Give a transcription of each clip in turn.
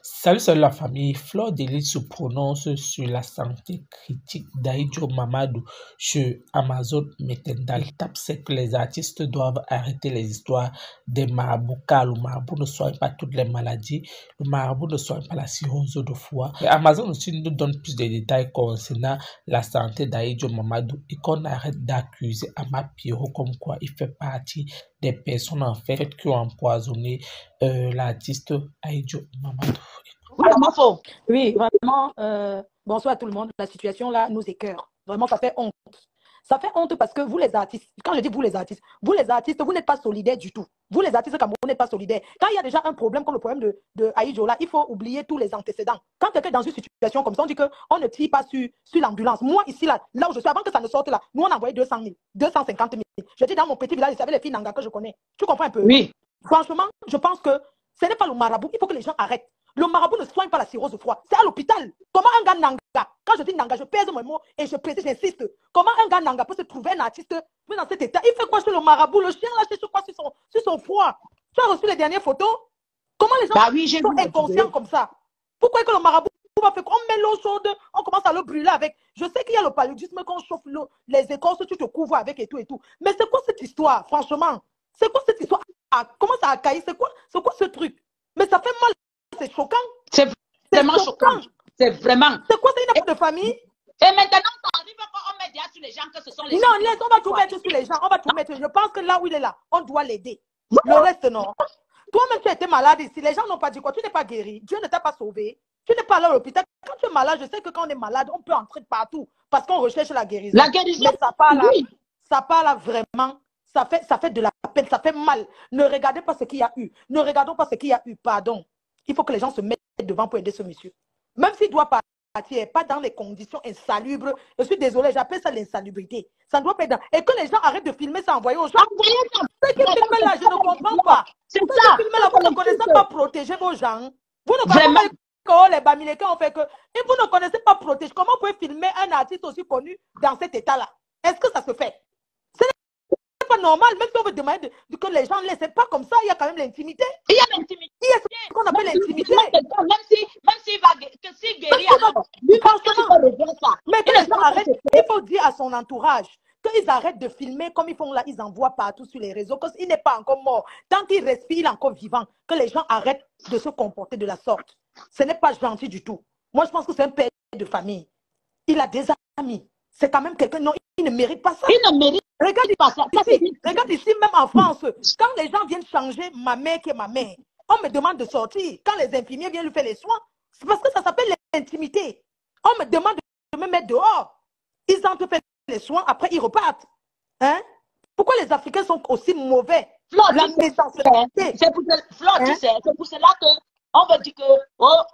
Salut la famille. Fleur Delis se prononce sur la santé critique d'Aïdjo Mamadou sur Amazon Metendal. Tape, c'est que les artistes doivent arrêter les histoires des marabouts car le marabout ne soigne pas toutes les maladies. Le marabout ne soigne pas la cirrhose de foie. Et Amazon aussi nous donne plus de détails concernant la santé d'Aïdjo Mamadou et qu'on arrête d'accuser Ama Pierrot comme quoi il fait partie des personnes en fait qui ont empoisonné l'artiste Aïdjo Mamadou. Oui, oui, vraiment, bonsoir à tout le monde. La situation là nous écœure. Vraiment, ça fait honte. Ça fait honte parce que vous les artistes, quand je dis vous les artistes, vous n'êtes pas solidaires du tout. Vous les artistes Cameroun, vous n'êtes pas solidaires. Quand il y a déjà un problème comme le problème de Aïdjo là, il faut oublier tous les antécédents. Quand quelqu'un est dans une situation comme ça, on dit qu'on ne tire pas sur l'ambulance. Moi, ici, là où je suis, avant que ça ne sorte là, nous on a envoyé 200 000, 250 000. Je dis dans mon petit village, vous savez les filles Nanga que je connais. Tu comprends un peu? Oui. Franchement, je pense que ce n'est pas le marabout. Il faut que les gens arrêtent. Le marabout ne soigne pas la cirrhose de foie. C'est à l'hôpital. Comment un gars Nanga, quand je dis Nanga, je pèse mes mots et je précise, j'insiste. Comment un gars Nanga peut se trouver un artiste dans cet état? Il fait quoi chez le marabout? Le chien lâche sur quoi sur son foie? Tu as reçu les dernières photos? Comment les gens sont inconscients comme ça? Pourquoi que le marabout va faire quoi? On met l'eau chaude, on commence à le brûler avec. Je sais qu'il y a le paludisme quand on chauffe les écorces, tu te couvres avec et tout et tout. Mais c'est quoi cette histoire, franchement? C'est quoi cette histoire? Comment ça a caillé? C'est quoi ce truc? Mais ça fait mal. C'est choquant. C'est vraiment choquant. C'est vraiment. C'est quoi, c'est une affaire de famille? Et maintenant, ça arrive qu'on met déjà sur les gens que ce sont les gens. Non, laisse, on va tout mettre sur les gens. On va tout mettre. Je pense que là où il est là, on doit l'aider. Le reste, non. Toi-même, tu as été malade ici. Les gens n'ont pas dit quoi? Tu n'es pas guéri. Dieu ne t'a pas sauvé. Tu n'es pas allé à l'hôpital. Quand tu es malade, je sais que quand on est malade, on peut entrer partout parce qu'on recherche la guérison. La guérison. Mais ça part là, ça part là vraiment. Ça fait de la peine. Ça fait mal. Ne regardez pas ce qu'il y a eu. Ne regardons pas ce qu'il y a eu. Pardon. Il faut que les gens se mettent devant pour aider ce monsieur. Même s'il doit partir, pas dans les conditions insalubres. Je suis désolée, j'appelle ça l'insalubrité. Ça ne doit pas être dans... Et que les gens arrêtent de filmer ça, envoyer aux gens. Ce qui filme là, je ne comprends pas. C'est ça. Filme là, vous ne connaissez pas protéger vos gens. Vous ne connaissez pas les Bamilekins ont fait que... Et vous ne connaissez pas protéger. Comment vous pouvez filmer un artiste aussi connu dans cet état-là? Est-ce que ça se fait? Pas normal, même si on veut demander que les gens ne laissent pas comme ça, il y a quand même l'intimité. Il y a l'intimité. Il y a ce qu'on appelle l'intimité. Même s'il guérit, alors, mais que les gens arrêtent, il faut dire à son entourage qu'ils arrêtent de filmer comme ils font là, ils envoient partout sur les réseaux, qu'il n'est pas encore mort. Tant qu'il respire, il est encore vivant. Que les gens arrêtent de se comporter de la sorte. Ce n'est pas gentil du tout. Moi, je pense que c'est un père de famille. Il a des amis. C'est quand même quelqu'un, non, il ne mérite pas ça. Il ne mérite pas ça. Regarde ici, même en France, quand les gens viennent changer ma mère qui est ma mère, on me demande de sortir. Quand les infirmiers viennent lui faire les soins, c'est parce que ça s'appelle l'intimité. On me demande de me mettre dehors. Ils entrent faire les soins, après ils repartent. Hein? Pourquoi les Africains sont aussi mauvais? C'est pour cela qu'on veut dire que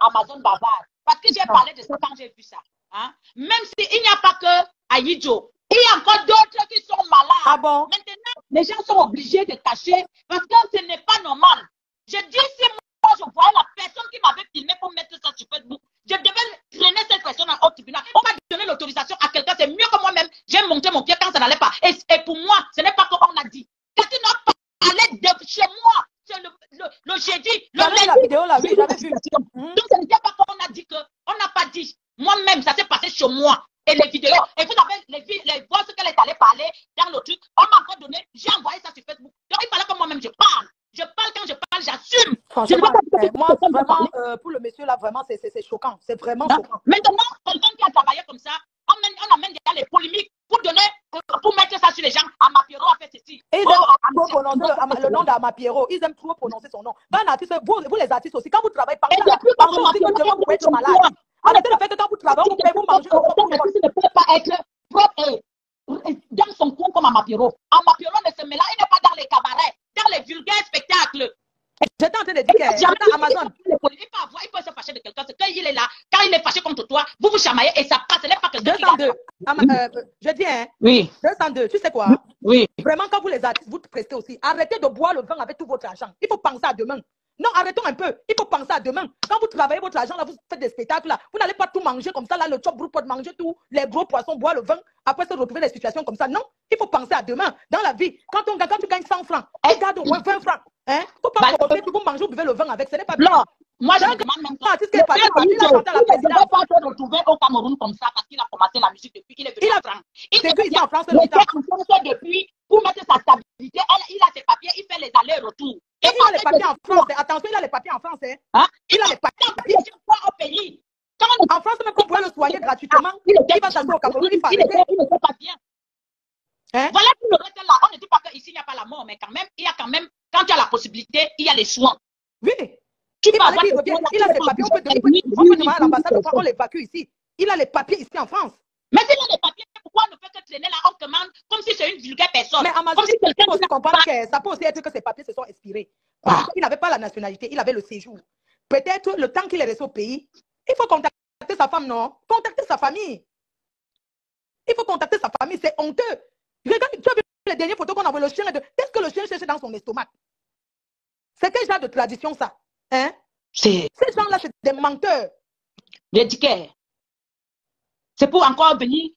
Amazon bavard. Parce que j'ai parlé de ça quand j'ai vu ça. Hein? Même s'il n'y a pas que Aïdjo, il y a encore d'autres qui sont malades. Ah bon? Maintenant, les gens sont obligés de cacher parce que ce n'est pas normal. Je dis, si moi je voyais la personne qui m'avait filmé pour mettre ça sur Facebook, je devais traîner cette personne au tribunal. On va donner l'autorisation à quelqu'un, c'est mieux que moi-même. J'ai monté mon pied quand ça n'allait pas. Et pour moi, ce n'est pas comme on a dit. Quelqu'un n'a parlé de chez moi. C'est le jeudi. La vidéo là, oui, j'avais vu. Donc, ce n'était pas comme on a dit que. On n'a pas dit. Moi-même, ça s'est passé chez moi. Et les vidéos, et vous avez les voix qu'elle est allée parler dans le truc, on m'a encore donné, j'ai envoyé ça sur Facebook. Donc il fallait que moi-même je parle. Je parle quand je parle, j'assume. Franchement, moi, vraiment, pour le monsieur là, vraiment, c'est choquant. C'est vraiment choquant. Maintenant, quelqu'un qui a travaillé comme ça, on amène déjà les polémiques pour mettre ça sur les gens. Ama Pierrot a fait ceci. Et ils aiment trop prononcer le nom d'Ama Pierrot. Ils aiment trop prononcer son nom. Quand un artiste, vous les artistes aussi, quand vous travaillez par exemple, vous pouvez être malade. Arrêtez le fait que quand vous travaillez, vous pouvez vous manger. L'artiste ne peut pas être propre dans son coin comme Ama Pierrot. Ama Pierrot ne se met là, il n'est pas dans les cabarets, dans les vulgaires spectacles. J'étais en train de dire que Amazon. Il peut se fâcher de quelqu'un. C'est quand il est là, quand il est fâché contre toi, vous vous chamaillez et ça passe. Ce n'est pas quelqu'un qui 202. Je dis, hein? Oui. 202. Tu sais quoi? Oui. Vraiment, quand vous les artistes, vous prestez aussi. Arrêtez de boire le vin avec tout votre argent. Il faut penser à demain. Non, arrêtons un peu. Il faut penser à demain. Quand vous travaillez votre argent, là, vous faites des spectacles, là, vous n'allez pas tout manger comme ça. Là, le chop group peut manger tout. Les gros poissons boivent le vin. Après, se retrouver dans des situations comme ça. Non, il faut penser à demain. Dans la vie, quand tu gagnes 100 francs, tu gardes au moins 20 francs. Hein? Il ne faut pas vous manger, vous buvez le vin avec. Ce n'est pas bien. Moi, je me demande même que artiste qui est parti, il a chanté à la il ne présidence. devait pas se retrouver au Cameroun comme ça parce qu'il a commencé la musique depuis qu'il est venu en France. Il C'est devait ici en France, rester en France depuis pour mettre sa stabilité. Il a ses papiers, il fait les allers-retours. Et il a les papiers en France. Attention, il a les papiers en France. Hein? Il a les papiers. Au pays. En France, même qu'on pouvait le soigner gratuitement, il va s'asseoir au Cameroun, il il n'était pas bien. Hein? Voilà tout le reste là. On ne dit pas qu'ici, il n'y a pas la mort, mais quand même, il y a quand même, quand tu as la possibilité, il y a les soins. Oui. Tu Il peux avoir a ses papiers, on peut demander à l'ambassade, on l'évacue ici. Il a les papiers ici en France. Mais s'il a les papiers, pourquoi on ne fait que traîner là, on commande comme si c'est une vulgaire personne? Mais Amazon, comme si quelqu'un il faut aussi comprendre que ça peut aussi être que ses papiers se sont expirés. Parce qu'il n'avait pas la nationalité, il avait le séjour. Peut-être le temps qu'il est resté au pays, il faut contacter sa femme, non? Contacter sa famille. Il faut contacter sa famille, c'est honteux. Regarde, tu as vu les dernières photos qu'on a envoyées, le chien, qu'est-ce que le chien cherche dans son estomac? C'est quel genre de tradition ça? Hein? Ces gens-là, c'est des menteurs. L'étiquette. C'est pour encore venir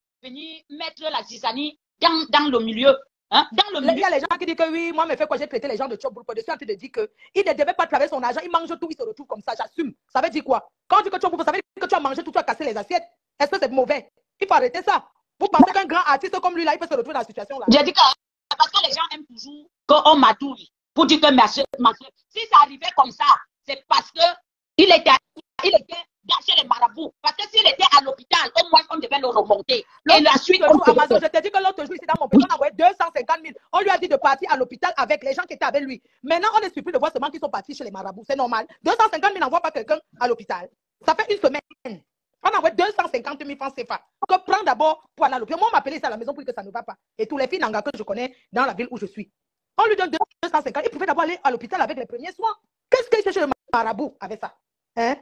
mettre la zizanie dans le milieu. Hein? Dans le milieu. Il y a les gens qui disent que oui, moi, me fait quoi, j'ai traité les gens de Tchobou. Je suis en train de dire qu'il ne devait pas travailler son argent, il mange tout, il se retrouve comme ça, j'assume. Ça veut dire quoi? Quand on dit que Tchobou, ça veut dire que tu as mangé tout, tu as cassé les assiettes. Est-ce que c'est mauvais? Il faut arrêter ça. Vous pensez qu'un grand artiste comme lui, là, il peut se retrouver dans la situation là? J'ai dit que parce que les gens aiment toujours qu'on m'adouille pour dire que ma soeur, si ça arrivait comme ça, c'est parce que il était chez les marabouts. Parce que s'il était à l'hôpital, au moins on devait le remonter. Et la suite, Amazon, je te dis que l'autre jour, ici dans mon pays, on a envoyé 250 000. On lui a dit de partir à l'hôpital avec les gens qui étaient avec lui. Maintenant, on est surpris de voir seulement qu'ils sont partis chez les marabouts. C'est normal. 250 000 n'envoie pas quelqu'un à l'hôpital. Ça fait une semaine. On a envoyé 250 000 francs CFA. Que prends d'abord pour aller à l'hôpital. Moi, on m'appelait ça à la maison pour dire que ça ne va pas. Et tous les filles Nanga que je connais dans la ville où je suis. On lui donne 250. Il pouvait d'abord aller à l'hôpital avec les premiers soins. Qu'est-ce qu'il cherche le marabout avec ça? Hein?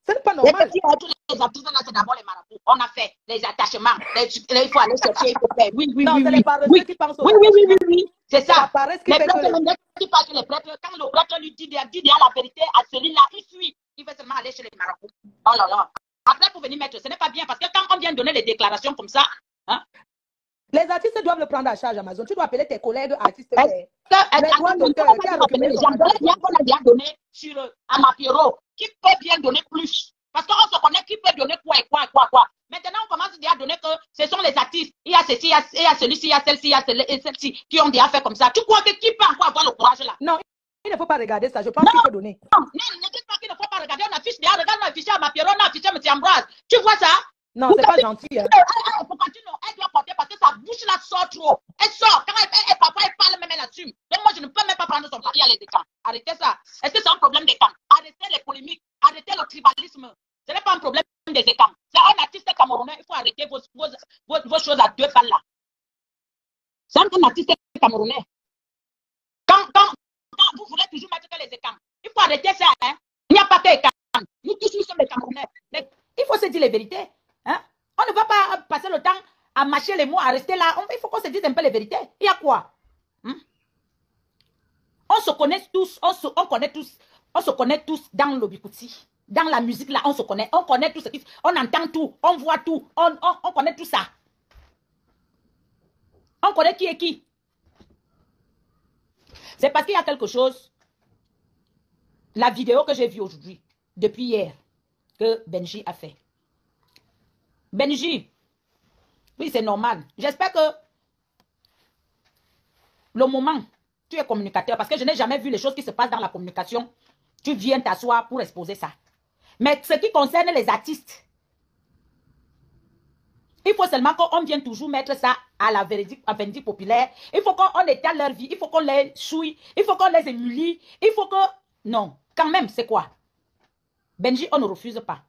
C'est pas normal. Les artistes là, c'est d'abord les marabouts. On a fait les attachements. Il faut aller chercher, il faut faire. Oui. C'est les paresseux qui pensent au oui. C'est ça. Les prêtres, qui parlent les prêtres, quand le prêtre lui dit la vérité à celui-là, il fuit. Il veut seulement aller chez les marabouts. Oh là là. Après, pour venir mettre, ce n'est pas bien parce que quand on vient donner les déclarations comme ça, hein, les artistes doivent le prendre à charge, Amazon. Tu dois appeler tes collègues artistes. On a bien donné sur Amapiero. Qui peut bien donner plus? Parce qu'on se connaît qui peut donner quoi. Maintenant, on commence déjà à donner que ce sont les artistes. Il y a ceci, il y a celui-ci, il y a celle-ci, il y a celle-ci qui ont déjà fait comme ça. Tu crois que qui peut encore avoir le courage là? Non, il ne faut pas regarder ça. Je pense qu'il faut donner. Non, ne dis pas qu'il ne faut pas regarder. On affiche déjà. Regarde, on affiche à Amapiero, on affiche à M. Ambroise. Tu vois ça? Non, c'est pas gentil. Hein. Pourquoi tu non? Elle doit porter parce que sa bouche là sort trop. Elle sort. Quand papa, elle parle, même elle assume. Donc moi, je ne peux même pas prendre son mari à les écrans. Arrêtez ça. Est-ce que c'est un problème d'écran? Arrêtez les polémiques. Arrêtez le tribalisme. Ce n'est pas un problème des écrans. C'est un artiste camerounais. Il faut arrêter vos choses à deux balles là. C'est un artiste camerounais. Quand vous voulez toujours mettre que les écrans, il faut arrêter ça. Hein? Il n'y a pas que les écrans. Nous tous, nous sommes des Camerounais. Il faut se dire les vérités. Hein? On ne va pas passer le temps à mâcher les mots, à rester là. Il faut qu'on se dise un peu les vérités. Il y a quoi? On se connaît tous, on se connaît tous dans l'Obikuti. Dans la musique là, on se connaît. On connaît tout ce qui... On entend tout, on voit tout. On connaît tout ça. On connaît qui est qui. C'est parce qu'il y a quelque chose. La vidéo que j'ai vue aujourd'hui, depuis hier, que Benji a fait. Benji, oui, c'est normal. J'espère que le moment, tu es communicateur, parce que je n'ai jamais vu les choses qui se passent dans la communication. Tu viens t'asseoir pour exposer ça. Mais ce qui concerne les artistes, il faut seulement qu'on vienne toujours mettre ça à la vérdict populaire. Il faut qu'on étale leur vie, il faut qu'on les chouille, il faut qu'on les émulie, il faut que... Non, quand même, c'est quoi? Benji, on ne refuse pas.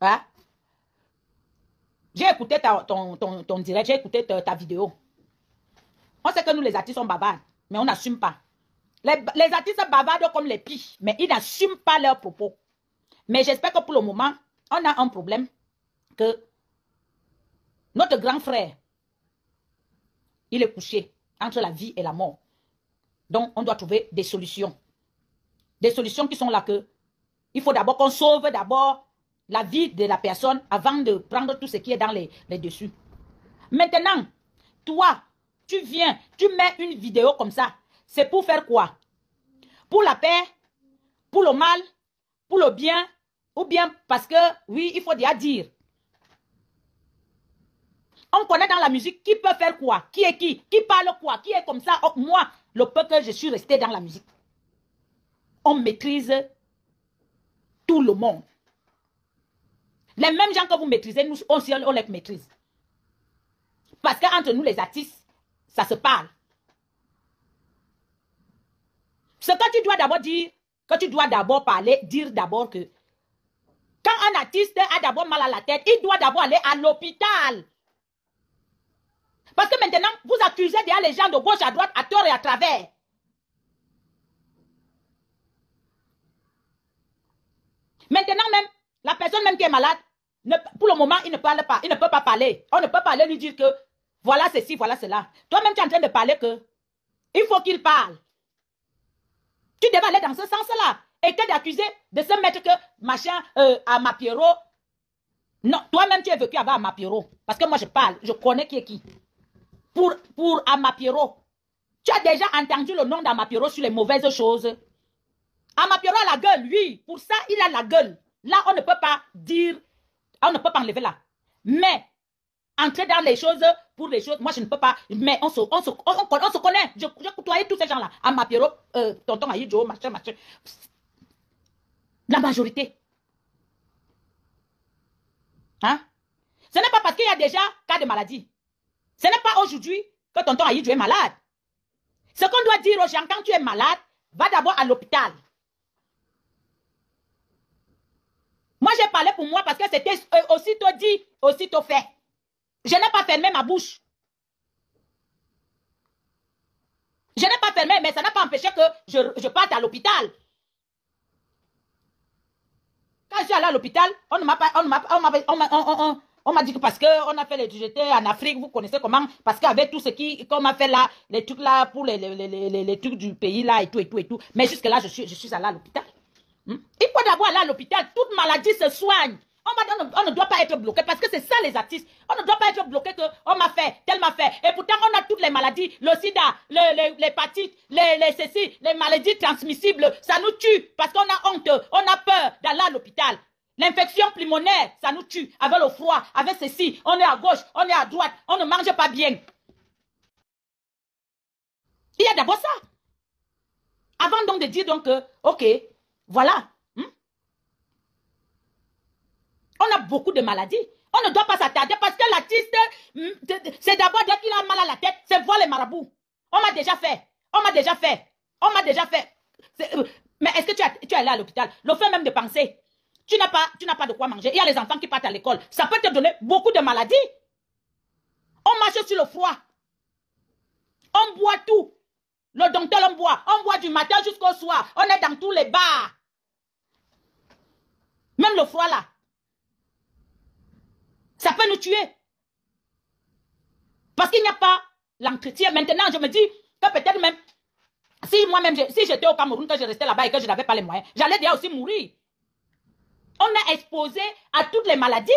Hein? J'ai écouté ton direct, j'ai écouté ta vidéo. On sait que nous, les artistes, on bavarde, mais on n'assume pas. Les artistes bavardent comme les pies, mais ils n'assument pas leurs propos. Mais j'espère que pour le moment, on a un problème que notre grand frère, il est couché entre la vie et la mort. Donc, on doit trouver des solutions. Des solutions qui sont là que il faut d'abord qu'on sauve d'abord la vie de la personne avant de prendre tout ce qui est dans les dessus. Maintenant, toi, tu viens, tu mets une vidéo comme ça. C'est pour faire quoi? Pour la paix pour le mal, pour le bien, ou bien parce que, oui, il faut déjà dire. On connaît dans la musique qui peut faire quoi, qui est qui parle quoi, qui est comme ça. Oh, moi, le peu que je suis resté dans la musique, on maîtrise tout le monde. Les mêmes gens que vous maîtrisez, nous aussi, on les maîtrise. Parce qu'entre nous, les artistes, ça se parle. Ce que tu dois d'abord dire, que tu dois d'abord parler, dire d'abord que quand un artiste a d'abord mal à la tête, il doit d'abord aller à l'hôpital. Parce que maintenant, vous accusez déjà les gens de gauche à droite, à tort et à travers. Maintenant même, la personne même qui est malade, pour le moment, il ne parle pas, il ne peut pas parler. On ne peut pas aller lui dire que voilà ceci, voilà cela. Toi-même, tu es en train de parler que il faut qu'il parle. Tu devais aller dans ce sens-là. Et que d'accuser de se mettre que machin à Mapiero. Non, toi-même, tu es vécu avant Amapiero. Parce que moi, je parle, je connais qui est qui. Pour Amapiero. Tu as déjà entendu le nom d'Amapiero sur les mauvaises choses. Amapiero a la gueule, oui. Pour ça, il a la gueule. Là, on ne peut pas dire, on ne peut pas enlever là. Mais, entrer dans les choses, pour les choses, moi, je ne peux pas. Mais on se connaît. Je côtoyais tous ces gens-là. Amapiero, tonton Aïdjo, machin. La majorité. Hein? Ce n'est pas parce qu'il y a déjà cas de maladie. Ce n'est pas aujourd'hui que tonton Aïdjo est malade. Ce qu'on doit dire aux gens, quand tu es malade, va d'abord à l'hôpital. Moi, j'ai parlé pour moi parce que c'était aussitôt dit, aussitôt fait. Je n'ai pas fermé ma bouche. Je n'ai pas fermé, mais ça n'a pas empêché que je parte à l'hôpital. Quand je suis allé à l'hôpital, on m'a dit que parce qu'on a fait j'étais en Afrique, vous connaissez comment, parce qu'avec tout ce qu'on a fait là, les trucs là, pour les trucs du pays là, et tout. Mais jusque là, je suis allé à l'hôpital. Il faut d'abord aller à l'hôpital. Toute maladie se soigne. On ne doit pas être bloqué parce que c'est ça les artistes. On ne doit pas être bloqué que on m'a fait, tel m'a fait. Et pourtant, on a toutes les maladies, le sida, l'hépatite, les maladies transmissibles. Ça nous tue parce qu'on a honte, on a peur d'aller à l'hôpital. L'infection pulmonaire, ça nous tue. Avec le froid, avec ceci, on est à gauche, on est à droite, on ne mange pas bien. Il y a d'abord ça. Avant donc de dire donc que, ok, voilà. On a beaucoup de maladies. On ne doit pas s'attarder parce que l'artiste, c'est d'abord dès qu'il a mal à la tête, c'est voir les marabouts. On m'a déjà fait. Mais est-ce que tu es allé à l'hôpital? Le fait même de penser, tu n'as pas de quoi manger. Il y a les enfants qui partent à l'école. Ça peut te donner beaucoup de maladies. On marche sur le froid. On boit tout. Le docteur, on boit du matin jusqu'au soir. On est dans tous les bars. Même le froid là. Ça peut nous tuer. Parce qu'il n'y a pas l'entretien. Maintenant, je me dis que peut-être même, si moi-même, si j'étais au Cameroun, que je restais là-bas et que je n'avais pas les moyens, j'allais déjà aussi mourir. On est exposé à toutes les maladies.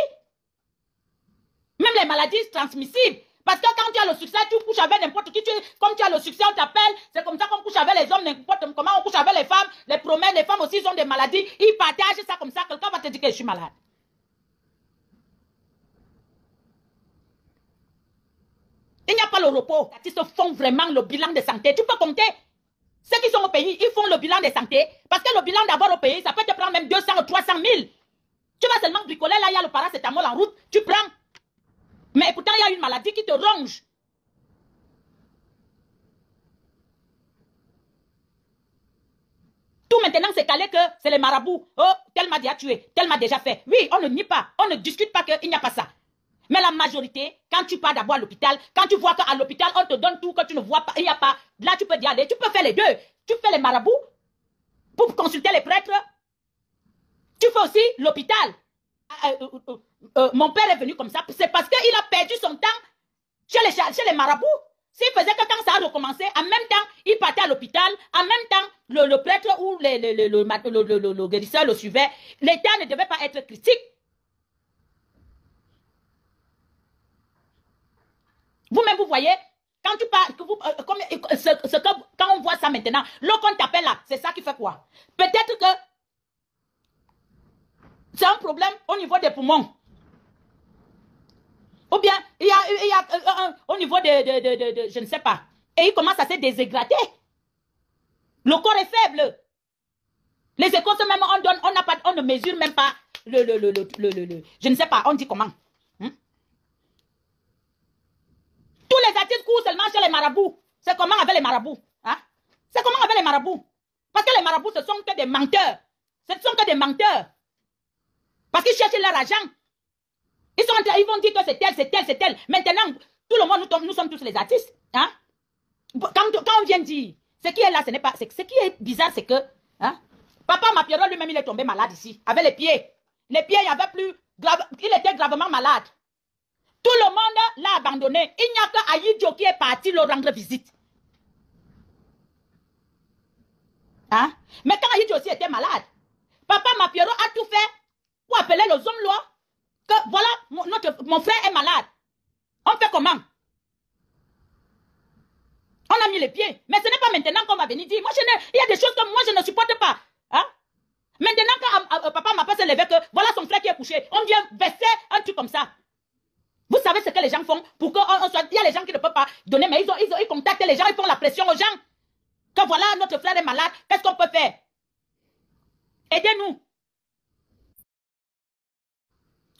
Même les maladies transmissibles. Parce que quand tu as le succès, tu couches avec n'importe qui. Comme tu as le succès, on t'appelle. C'est comme ça qu'on couche avec les hommes, n'importe comment. On couche avec les femmes. Les promesses, les femmes aussi, ils ont des maladies. Ils partagent ça comme ça. Quelqu'un va te dire que je suis malade. Il n'y a pas le repos. Les artistes font vraiment le bilan de santé. Tu peux compter. Ceux qui sont au pays, ils font le bilan de santé. Parce que le bilan d'abord au pays, ça peut te prendre même 200 ou 300 000. Tu vas seulement bricoler, là, il y a le paracétamol en route. Tu prends. Mais pourtant, il y a une maladie qui te ronge. Tout maintenant, c'est calé que c'est les marabouts. Oh, tel m'a déjà tué, tel m'a déjà fait. Oui, on ne nie pas. On ne discute pas qu'il n'y a pas ça. Mais la majorité, quand tu pars d'abord à l'hôpital, quand tu vois qu'à l'hôpital, on te donne tout, que tu ne vois pas, il n'y a pas. Là, tu peux y aller. Tu peux faire les deux. Tu fais les marabouts pour consulter les prêtres. Tu fais aussi l'hôpital. Mon père est venu comme ça. C'est parce qu'il a perdu son temps chez les marabouts. S'il faisait que quand ça a recommencé, en même temps, il partait à l'hôpital, en même temps, le prêtre ou le guérisseur le suivait. L'État ne devait pas être critique. Vous-même, vous voyez, quand tu parles, quand on voit ça maintenant, l'eau qu'on t'appelle là, c'est ça qui fait quoi? Peut-être que c'est un problème au niveau des poumons. Ou bien, il y a au niveau de je ne sais pas. Et il commence à se déshydrater. Le corps est faible. Les échos, même, on ne mesure même pas je ne sais pas, on dit comment. Tous les artistes courent seulement chez les marabouts. C'est comment avec les marabouts? Hein? C'est comment avec les marabouts? Parce que les marabouts, ce sont que des menteurs. Ce ne sont que des menteurs. Parce qu'ils cherchent leur argent. Ils vont dire que c'est tel, c'est tel, c'est tel. Maintenant, tout le monde, nous sommes tous les artistes. Hein? Quand on vient dire, ce qui est là, ce n'est pas. Ce qui est bizarre, c'est que hein, Papa Mapiero lui-même, il est tombé malade ici, avec les pieds. Les pieds, il y avait plus. Il était gravement malade. Tout le monde l'a abandonné. Il n'y a que Aïdjo qui est parti le rendre visite. Hein? Mais quand Aïdjo aussi était malade, Papa Mapiero a tout fait pour appeler les hommes lois que voilà, mon frère est malade. On fait comment? On a mis les pieds. Mais ce n'est pas maintenant qu'on va venir dire. Moi, il y a des choses que moi, je ne supporte pas. Hein? Maintenant, quand papa m'a pas se lever que voilà son frère qui est couché, on vient verser un truc comme ça. Vous savez ce que les gens font pour qu'on soit. Il y a les gens qui ne peuvent pas donner, mais ils contactent les gens, ils font la pression aux gens. Que voilà, notre frère est malade, qu'est-ce qu'on peut faire? Aidez-nous.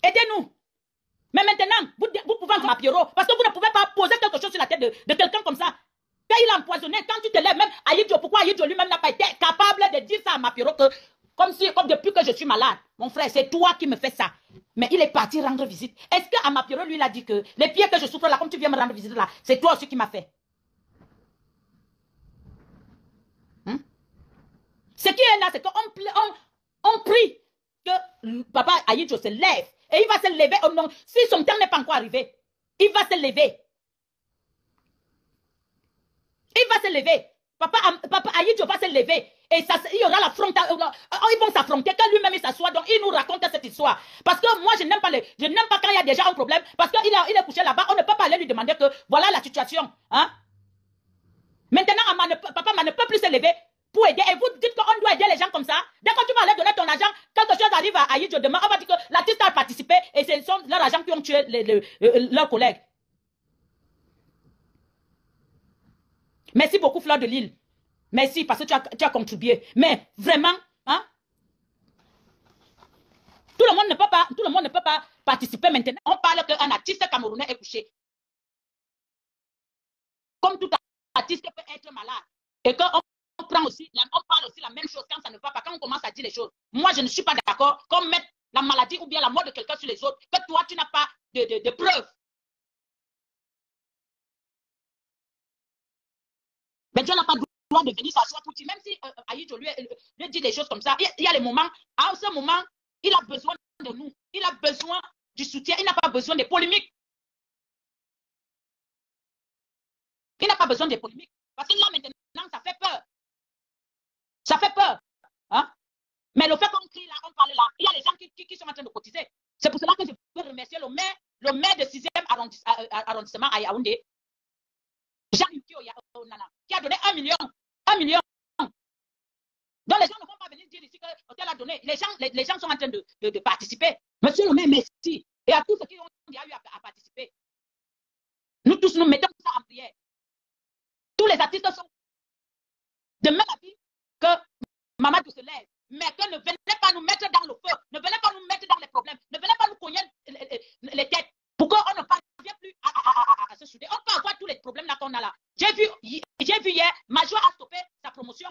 Aidez-nous. Mais maintenant, vous pouvez en Mapiero, parce que vous ne pouvez pas poser quelque chose sur la tête de quelqu'un comme ça. Quand il a empoisonné, quand tu te lèves, même Aïdjo, pourquoi Aïdjo lui-même n'a pas été capable de dire ça à Mapiero que, comme depuis que je suis malade, mon frère, c'est toi qui me fais ça. Mais il est parti rendre visite. Est-ce que Mapiero lui a dit que les pieds que je souffre là, comme tu viens me rendre visite là, c'est toi aussi qui m'as fait? Ce qui est là, c'est qu'on prie que papa Aïdjo se lève. Et il va se lever au nom. Si son temps n'est pas encore arrivé, il va se lever. Il va se lever. Papa Aïdjo va se lever. Et ça, il y aura l'affrontement. Ils vont s'affronter. Quand lui-même il s'assoit, donc il nous raconte cette histoire. Parce que moi, je n'aime pas quand il y a déjà un problème. Parce qu'il est couché là-bas. On ne peut pas aller lui demander que voilà la situation. Hein? Maintenant, papa ne peut plus se lever pour aider. Et vous dites qu'on doit aider les gens comme ça. Dès que tu vas aller donner ton argent, quelque chose arrive à Aïdjo demain, on va dire que l'artiste a participé et ce sont leurs agents qui ont tué leurs collègues. Merci beaucoup, Fleur de Lille. Merci parce que tu as contribué. Mais vraiment, hein? Tout le monde ne peut pas participer maintenant. On parle qu'un artiste camerounais est couché. Comme tout artiste peut être malade. Et qu'on parle aussi la même chose quand ça ne va pas, quand on commence à dire les choses. Moi, je ne suis pas d'accord qu'on mette la maladie ou bien la mort de quelqu'un sur les autres, que toi, tu n'as pas de preuves. Mais Dieu n'a pas le droit de venir s'asseoir pour dire, même si Aïdjo lui dit des choses comme ça, il y a les moments, à ce moment, il a besoin de nous, il a besoin du soutien, il n'a pas besoin des polémiques. Il n'a pas besoin des polémiques. Parce que là, maintenant, ça fait peur. Ça fait peur. Hein? Mais le fait qu'on crie là, on parle là, il y a les gens qui sont en train de cotiser. C'est pour cela que je veux remercier le maire de 6e arrondissement à Yaoundé, Jean-Yukio Nana, qui a donné 1 million. 1 million. Donc les gens ne vont pas venir dire ici que l'hôtel a donné. Les gens sont en train de participer. Monsieur le maire, merci. Et à tous ceux qui ont eu à participer. Nous tous, nous mettons ça en prière. Tous les artistes sont de même avis que Mamadou se lève. Mais que ne venez pas nous mettre dans le feu. Ne venez pas nous mettre dans les problèmes. Ne venez pas nous cogner les têtes. Pourquoi on ne parvient plus à se souder? On peut avoir tous les problèmes là qu'on a là. J'ai vu hier, Major a stoppé sa promotion.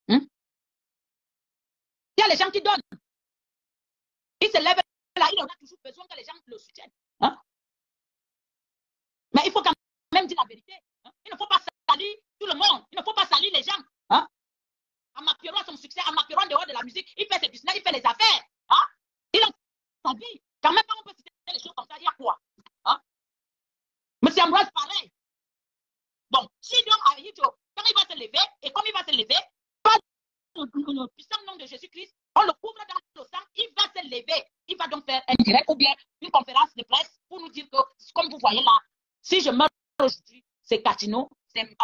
Il y a les gens qui donnent. Il se lève là, il aura toujours besoin que les gens le soutiennent. Hein? Mais il faut quand même dire la vérité. Hein? Il ne faut pas salir tout le monde. Il ne faut pas salir les gens. Hein? Mapiero a son succès. Mapiero en dehors de la musique, il fait ses business, il fait les affaires. Hein? Il a sa vie. Quand même, on peut citer les choses comme ça, il y a quoi? Hein? Monsieur Ambroise, pareil. Bon, si donc Aïdjo, quand il va se lever, et comme il va se lever, par le puissant nom de Jésus-Christ, on le couvre dans le sang, il va se lever. Il va donc faire un direct ou bien c'est Catino, c'est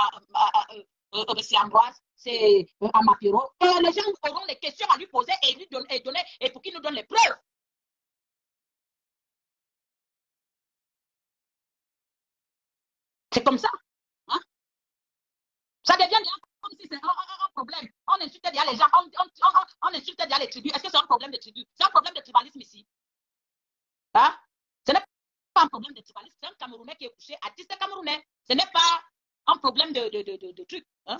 Ambroise, c'est Amapiro. Et les gens auront des questions à lui poser et lui donner, et pour qu'il nous donne les preuves. C'est comme ça. Hein? Ça devient comme si c'est un problème. On insulte déjà les gens, on insulte déjà les tribus. Est-ce que c'est un problème de tribu? C'est un problème de tribalisme ici. Hein? Ce n'est pas un problème de tribalisme. C'est un Camerounais qui est couché, artiste camerounais. Ce n'est pas un problème de truc. Hein?